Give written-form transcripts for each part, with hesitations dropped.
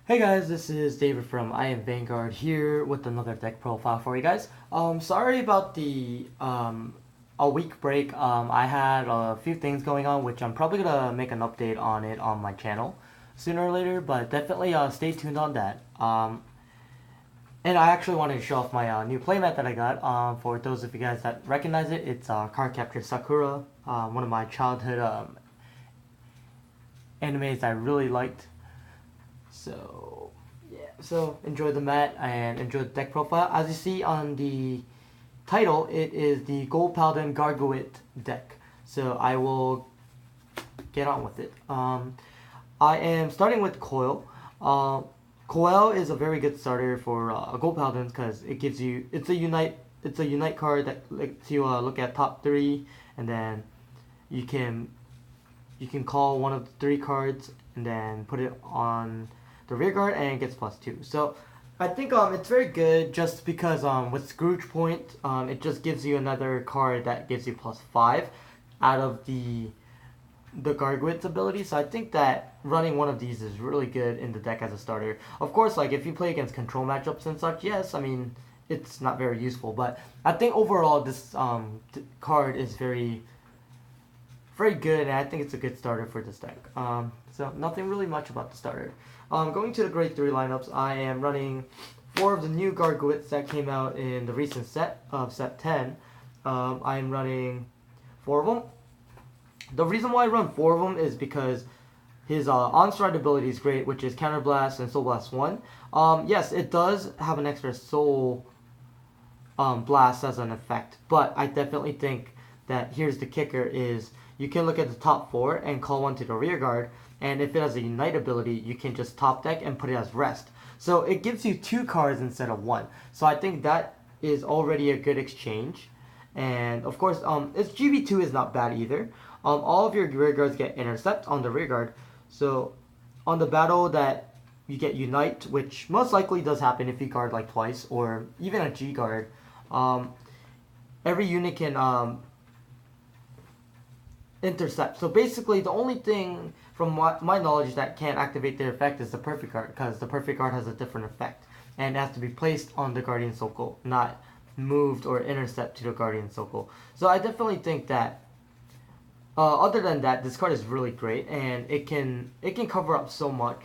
Hey guys, this is David from Iamvanguard here with another deck profile for you guys. Sorry about the a week break. I had a few things going on, which I'm probably gonna make an update on it on my channel sooner or later. But definitely stay tuned on that. And I actually wanted to show off my new playmat that I got. For those of you guys that recognize it, it's Card Capture Sakura, one of my childhood animes I really liked. So yeah, so enjoy the mat and enjoy the deck profile. As you see on the title, it is the Gold Paladin Gurguit deck. So I will get on with it. I am starting with Coil. Coil is a very good starter for Gold Paladins because it gives you it's a unite card that lets you look at top three, and then you can call one of the three cards and then put it on the rear guard and it gets +2. So I think it's very good just because with Scrooge Point, it just gives you another card that gives you +5 out of the Gurguit's ability. So I think that running one of these is really good in the deck as a starter. Of course, like if you play against control matchups and such, yes, I mean it's not very useful, but I think overall this card is very good, and I think it's a good starter for this deck. So nothing really much about the starter. Going to the grade 3 lineups, I am running 4 of the new Gurguits that came out in the recent set of set 10. I'm running 4 of them. The reason why I run 4 of them is because his on-stride ability is great, which is Counter Blast and Soul Blast 1. Yes, it does have an extra Soul Blast as an effect, but I definitely think that here's the kicker is you can look at the top 4 and call one to the rear guard, and if it has a unite ability, you can just top deck and put it as rest. So it gives you 2 cards instead of 1. So I think that is already a good exchange. And of course, its GB2 is not bad either. All of your rear guards get intercept on the rear guard. So on the battle that you get unite, which most likely does happen if you guard like twice or even a G guard, every unit can intercept. So basically the only thing from my knowledge that can't activate their effect is the perfect guard, because the perfect guard has a different effect and it has to be placed on the guardian circle, not moved or intercept to the guardian circle. So I definitely think that other than that, this card is really great, and it can cover up so much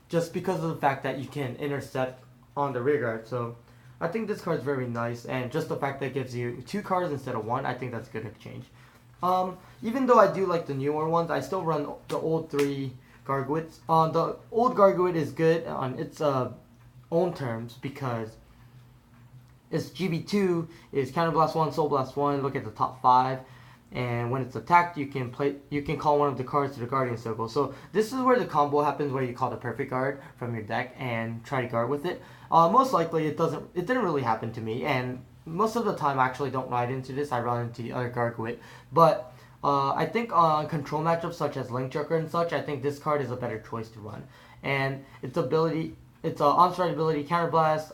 just because of the fact that you can intercept on the rear guard. So I think this card is very nice, and just the fact that it gives you 2 cards instead of 1, I think that's a good exchange. Even though I do like the newer ones, I still run the old 3 Gurguits. The old Gurguit is good on its own terms because its GB2 is Counter Blast 1, Soul Blast 1, look at the top 5. And when it's attacked, you can call one of the cards to the guardian circle. So this is where the combo happens, where you call the perfect guard from your deck and try to guard with it. Most likely it didn't really happen to me, and most of the time I actually don't ride into this. I run into the other Gurguit. But I think on control matchups such as Link Joker and such, I think this card is a better choice to run. And its on-stride ability, Counter Blast.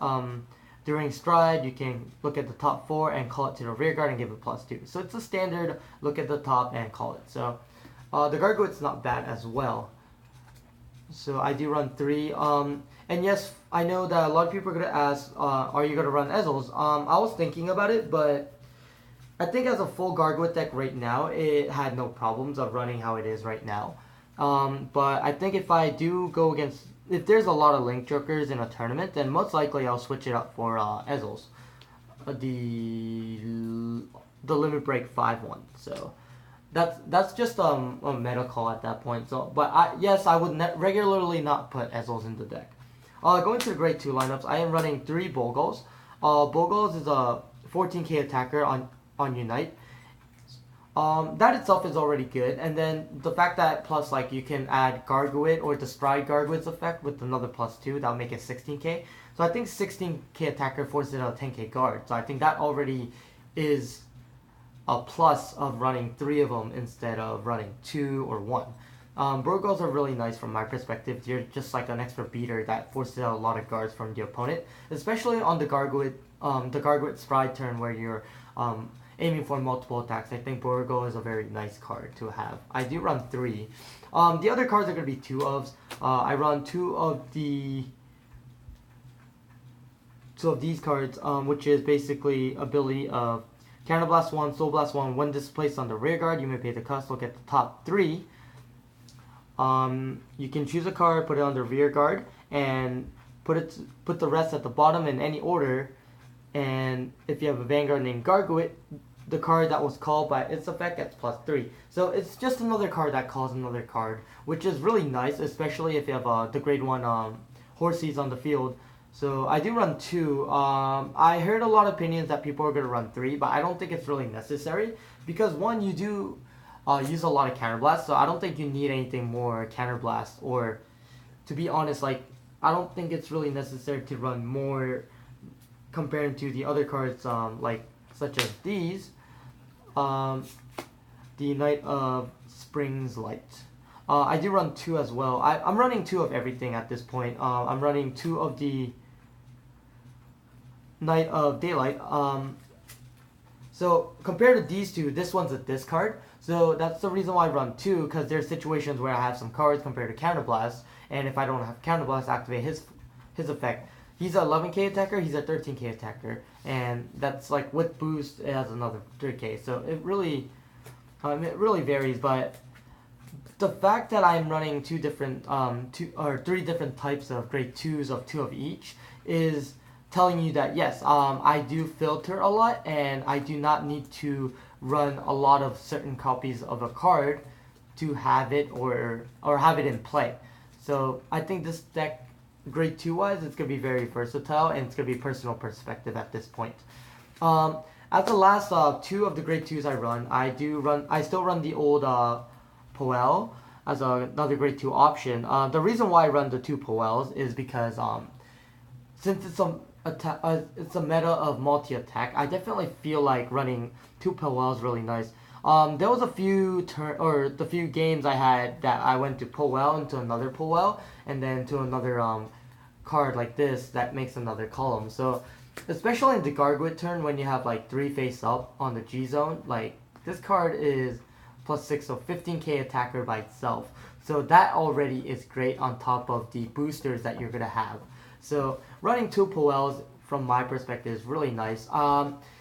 During stride, you can look at the top 4 and call it to the rear guard and give it +2. So it's a standard look at the top and call it. So the Gurguit's not bad as well. So I do run 3. And yes, I know that a lot of people are going to ask, are you going to run Ezzles? I was thinking about it, but I think as a full Gurguit deck right now, it had no problems of running how it is right now. But I think if I do go against, if there's a lot of Link Jokers in a tournament, then most likely I'll switch it up for Ezzles, the Limit Break 5 one. So that's just a meta call at that point. So, but yes, I would regularly not put Ezzles in the deck. Going to the grade 2 lineups, I am running 3 Bogos. Bogos is a 14k attacker on Unite. That itself is already good, and then the fact that plus like you can add Gurguit or the Stride Gurguit's effect with another +2, that'll make it 16k. So I think 16k attacker forces a 10k guard. So I think that already is a plus of running 3 of them instead of running 2 or 1. Burgos are really nice from my perspective. You're just like an extra beater that forces out a lot of guards from the opponent, especially on the Gurguit Stride turn where you're aiming for multiple attacks, I think Borgo is a very nice card to have. I do run 3. The other cards are going to be 2 ofs. I run 2 of these cards, which is basically ability of Counter Blast 1, Soul Blast 1. When this is placed on the rear guard, you may pay the cost. Look at the top 3. You can choose a card, put it on the rear guard, and put the rest at the bottom in any order. And if you have a Vanguard named Gurguit, the card that was called by its effect gets +3. So it's just another card that calls another card, which is really nice, especially if you have the grade 1 Horsies on the field. So I do run 2. I heard a lot of opinions that people are going to run 3, but I don't think it's really necessary. Because 1, you do use a lot of Counterblast, so I don't think you need anything more Counterblast. Or, to be honest, like, I don't think it's really necessary to run more compared to the other cards, like, such as these. The Knight of Spring's Light. I do run 2 as well. I'm running 2 of everything at this point. I'm running 2 of the Knight of Daylight. So compared to these 2, this one's a discard. So that's the reason why I run 2, because there's situations where I have some cards compared to Counterblast, and if I don't have Counterblast, activate his effect. He's a 11k attacker, he's a 13k attacker, and that's like with boost it has another 3k. So it really varies, but the fact that I'm running 3 different types of grade 2s of 2 of each is telling you that yes, I do filter a lot, and I do not need to run a lot of certain copies of a card to have it or have it in play. So I think this deck, grade 2 wise, it's going to be very versatile, and it's going to be personal perspective at this point. As the last 2 of the grade 2s I still run the old Poel as another grade 2 option. The reason why I run the 2 Poels is because since it's a meta of multi-attack, I definitely feel like running 2 Poels really nice. There was a few the few games I had that I went to Poel into another Poel, and then to another card like this that makes another column. So especially in the Gurguit turn, when you have like 3 face up on the G zone, like this card is +6, so 15k attacker by itself. So that already is great on top of the boosters that you're gonna have. So running 2 Poels from my perspective is really nice.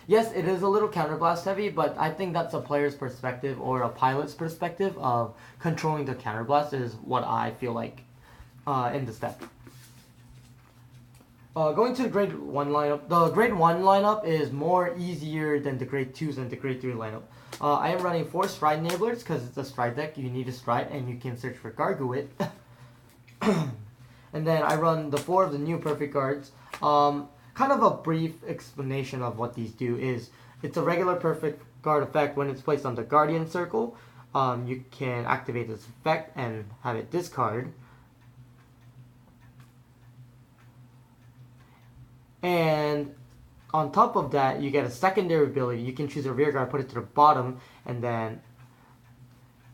Yes, it is a little counterblast heavy, but I think that's a player's perspective or a pilot's perspective of controlling the counterblast is what I feel like in this deck. Going to the grade 1 lineup. The grade 1 lineup is more easier than the grade 2s and the grade 3 lineup. I am running 4 Stride Enablers because it's a Stride deck. You need a Stride, and you can search for Gurguit. And then I run the 4 of the new Perfect Guards. Kind of a brief explanation of what these do is, it's a regular Perfect Guard effect. When it's placed on the Guardian Circle, you can activate this effect and have it discard. And on top of that, you get a secondary ability. You can choose a rear guard, put it to the bottom, and then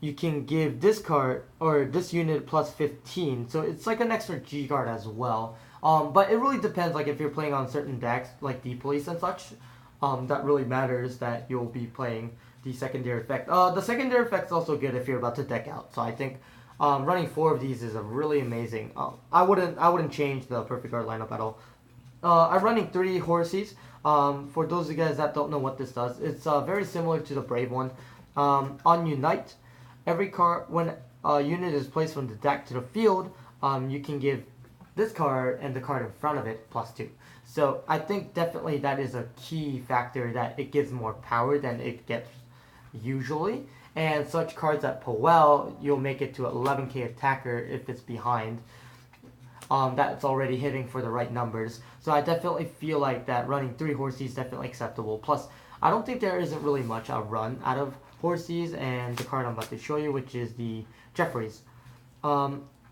you can give this card or this unit +15. So it's like an extra G guard as well. But it really depends. Like if you're playing on certain decks, like the police and such, that really matters that you'll be playing the secondary effect. The secondary effect is also good if you're about to deck out. So I think running 4 of these is a really amazing. I wouldn't change the Perfect Guard lineup at all. I'm running 3 Horsies. For those of you guys that don't know what this does, it's very similar to the Brave one. On Unite, every card, when a unit is placed from the deck to the field, you can give this card and the card in front of it +2. So I think definitely that is a key factor, that it gives more power than it gets usually. And such cards at Poel, you'll make it to 11k attacker if it's behind. That's already hitting for the right numbers. So I definitely feel like that running 3 Horsies is definitely acceptable. Plus, I don't think there isn't really much a run out of Horsies, and the card I'm about to show you, which is the Jeffries.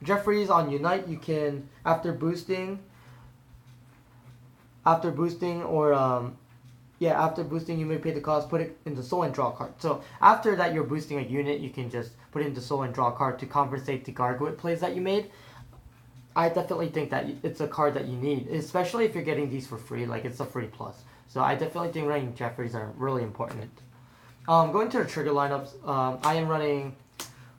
Jeffries on Unite, you can, after boosting, you may pay the cost, put it into soul and draw a card. So after that you're boosting a unit, you can just put it into soul and draw a card to compensate the Gurguit plays that you made. I definitely think that it's a card that you need, especially if you're getting these for free. Like, it's a free plus. So I definitely think running Jeffries are really important. Going to the trigger lineups, I am running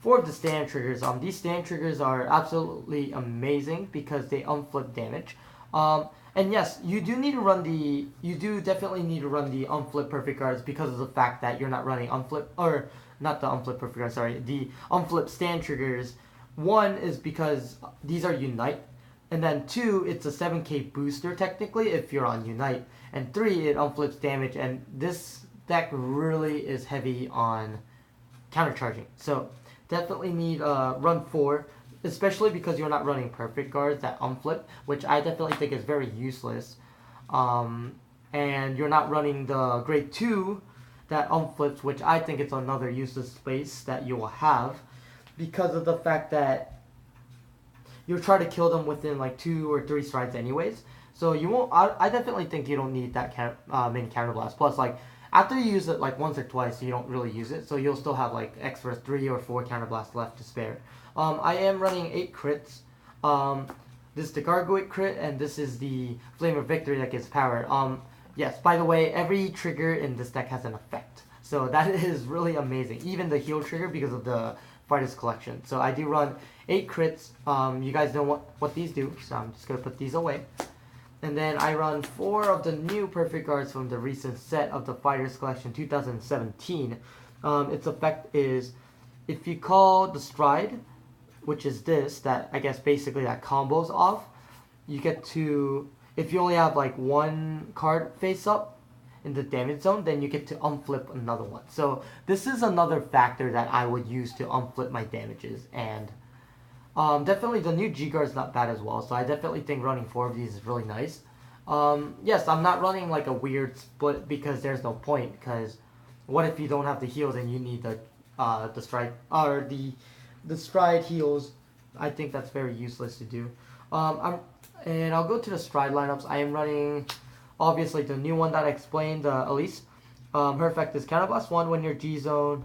4 of the stand triggers. These stand triggers are absolutely amazing because they unflip damage. And yes, you do definitely need to run the unflip perfect cards because of the fact that you're not running unflip, or not the unflip perfect cards, sorry, the unflip stand triggers. One is because these are Unite, and then 2, it's a 7k booster technically if you're on Unite, and 3, it unflips damage, and this deck really is heavy on countercharging. So definitely need run 4, especially because you're not running perfect guards that unflip, which I definitely think is very useless. And you're not running the grade 2 that unflips, which I think it's another useless space that you will have, because of the fact that you'll try to kill them within like 2 or 3 strides anyways. So you won't. I definitely think you don't need that mini counterblast. Plus, like, after you use it like once or twice, you don't really use it. So you'll still have like extra 3 or 4 counterblasts left to spare. I am running 8 crits. This is the Gurguit crit, and this is the Flame of Victory that gets powered. Yes, by the way, every trigger in this deck has an effect. So that is really amazing. Even the heal trigger because of the Fighters Collection. So I do run 8 crits. You guys know what these do, so I'm just going to put these away. And then I run 4 of the new perfect cards from the recent set of the Fighters Collection 2017. Its effect is, if you call the Stride, which is this, that I guess basically that combos off, you get to, if you only have like 1 card face up in the damage zone, then you get to unflip another one. So this is another factor that I would use to unflip my damages. And definitely the new G-Guard is not bad as well, so I definitely think running 4 of these is really nice. Yes, I'm not running like a weird split because there's no point, because what if you don't have the heals and you need the stride, or the stride heals? I think that's very useless to do. And I'll go to the stride lineups. I am running, obviously, the new one that I explained, Elise. Her effect is Counterblast 1 when your G-Zone.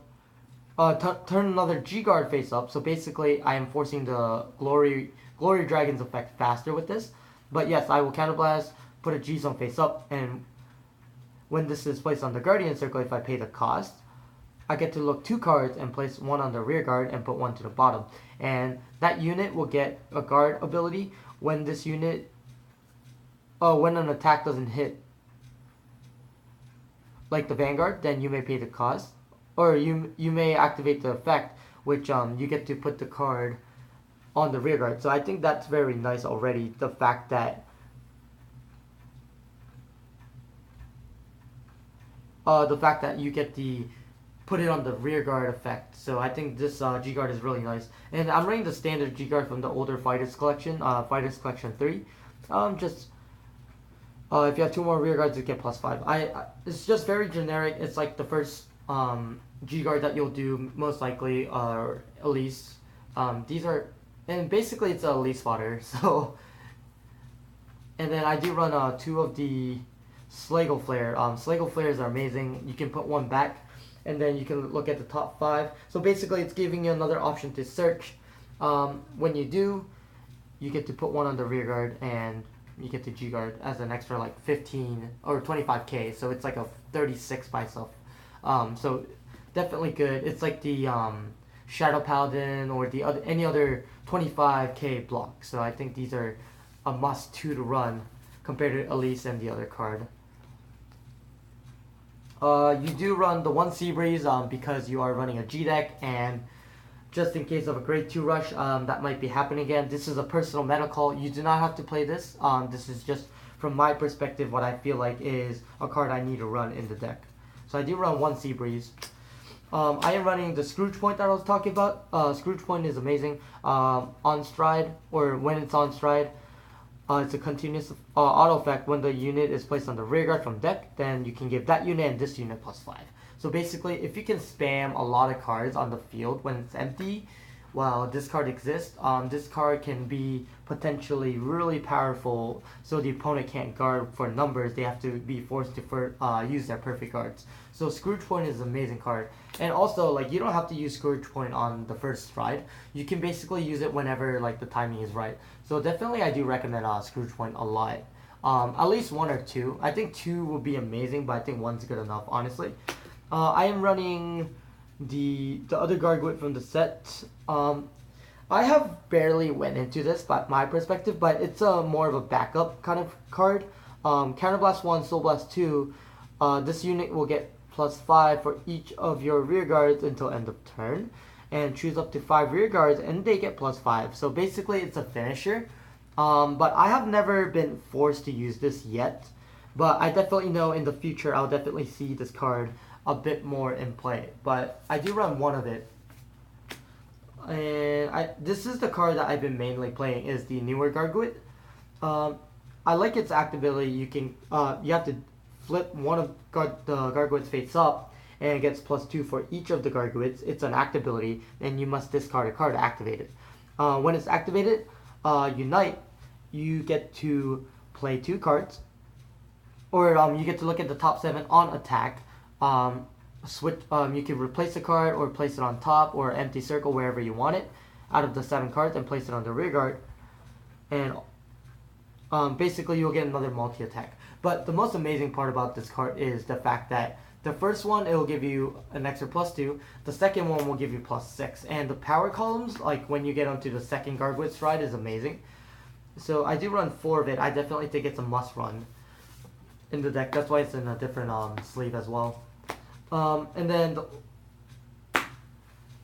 Turn another G-Guard face up. So basically, I am forcing the Glory Dragon's effect faster with this. But yes, I will Counterblast, put a G-Zone face up, and when this is placed on the Guardian Circle, if I pay the cost, I get to look 2 cards and place 1 on the rear guard and put 1 to the bottom. And that unit will get a guard ability when this unit, when an attack doesn't hit, like the Vanguard, then you may pay the cost. Or you may activate the effect, which you get to put the card on the rear guard. So I think that's very nice already, the fact that you get the put it on the rear guard effect. So I think this G-Guard is really nice. And I'm running the standard G-Guard from the older Fighters Collection, Fighters Collection 3. If you have 2 more rear guards, you get +5. It's just very generic. It's like the first G-Guard that you'll do, most likely, or Elise. These are, and basically it's a Elise fodder, so. And then I do run 2 of the Slagle Flare. Slagle Flares are amazing. You can put 1 back, and then you can look at the top 5. So basically it's giving you another option to search. When you do, you get to put 1 on the rear guard, and you get the G-Guard as an extra like 15 or 25k, so it's like a 36 by itself. So definitely good. It's like the Shadow Paladin or any other 25k block. So I think these are a must 2 to run compared to Elise and the other card. You do run the 1 Seabreeze because you are running a G deck, and just in case of a grade 2 rush that might be happening again. This is a personal meta call. You do not have to play this. This is just from my perspective what I feel like is a card I need to run in the deck. So I do run 1 Seabreeze. I am running the Scrooge Point that I was talking about. Scrooge Point is amazing. On stride, or when it's on stride, it's a continuous auto effect. When the unit is placed on the rear guard from deck, then you can give that unit and this unit +5. So basically, if you can spam a lot of cards on the field when it's empty, while this card exists, this card can be potentially really powerful, so the opponent can't guard for numbers. They have to be forced to use their perfect cards. So Scrooge Point is an amazing card. And also, like, you don't have to use Scrooge Point on the first stride. You can basically use it whenever, like, the timing is right. So definitely I do recommend Scrooge Point a lot. At least 1 or 2. I think 2 would be amazing, but I think 1's good enough, honestly. I am running the other Gargoyle from the set. I have barely went into this by my perspective, but it's more of a backup kind of card. Counterblast 1, Soul Blast 2. This unit will get +5 for each of your rear guards until end of turn, and choose up to 5 rear guards and they get +5. So basically it's a finisher. But I have never been forced to use this yet, but I definitely know in the future I'll definitely see this card a bit more in play. But I do run 1 of it, and this is the card that I've been mainly playing, is the newer Gargoyle. I like its actability. You have to flip one of the Gargoyles face up, and it gets +2 for each of the Gargoyles. It's an actability, and you must discard a card to activate it. When it's activated, Unite, you get to play 2 cards, or you get to look at the top 7 on attack. You can replace a card or place it on top or empty circle wherever you want it out of the 7 cards and place it on the rear guard, and basically you'll get another multi-attack. But the most amazing part about this card is the fact that the first one, it will give you an extra +2. The second one will give you +6. And the power columns, like when you get onto the second Gargoyle stride, is amazing. So I do run 4 of it. I definitely think it's a must run in the deck. That's why it's in a different sleeve as well. And then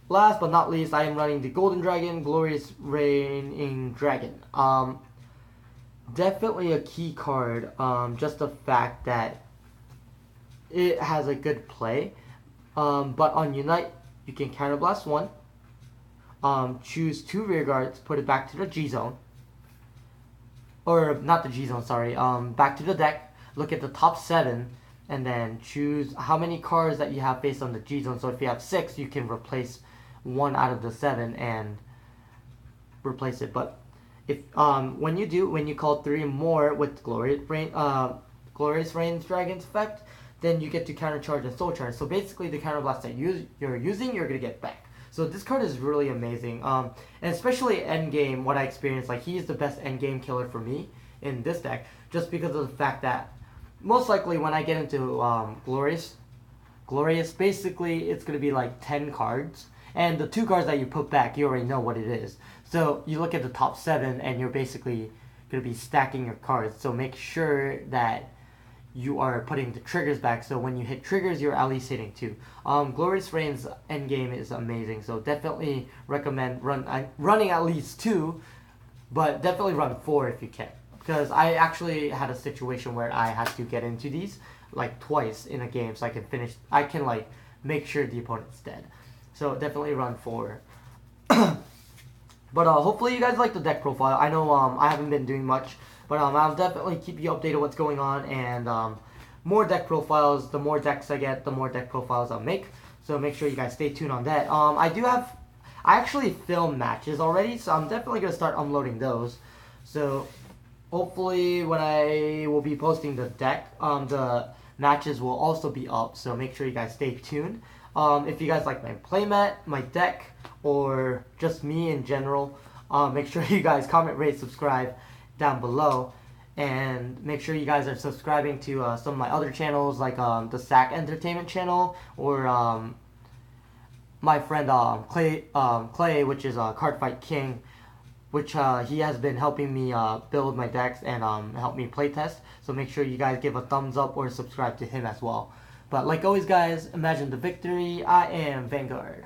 last but not least, I am running the Golden Dragon, Glorious Reigning Dragon. Definitely a key card. Just the fact that it has a good play, but on Unite you can counterblast 1, choose 2 rear guards, put it back to the G zone, or not the G zone, sorry, back to the deck, look at the top 7, and then choose how many cards that you have based on the G zone. So if you have 6, you can replace 1 out of the 7 and replace it. But if when you call 3 more with Glorious Reign Dragon's effect, then you get to countercharge and soul charge. So basically the counterblast that you're using, you're going to get back. So this card is really amazing. And especially endgame, what I experienced, like, he is the best endgame killer for me in this deck, just because of the fact that most likely when I get into Glorious, basically it's going to be like 10 cards. And the 2 cards that you put back, you already know what it is. So you look at the top 7 and you're basically going to be stacking your cards. So make sure that you are putting the triggers back, so when you hit triggers, you're at least hitting 2. Glorious Reign's endgame is amazing, so definitely recommend running at least 2, but definitely run 4 if you can. Because I actually had a situation where I had to get into these like twice in a game, so I can like make sure the opponent's dead. So definitely run 4. But hopefully you guys like the deck profile. I know I haven't been doing much, but I'll definitely keep you updated what's going on, and more deck profiles. The more decks I get, the more deck profiles I'll make. So make sure you guys stay tuned on that. I actually filmed matches already, so I'm definitely going to start unloading those. So hopefully when I will be posting the deck, the matches will also be up. So make sure you guys stay tuned. If you guys like my playmat, my deck, or just me in general, make sure you guys comment, rate, subscribe down below, and make sure you guys are subscribing to some of my other channels, like the Sack Entertainment channel, or my friend Clay, which is Cardfight King, which he has been helping me build my decks and help me playtest. So make sure you guys give a thumbs up or subscribe to him as well. But like always, guys, imagine the victory. I am Vanguard.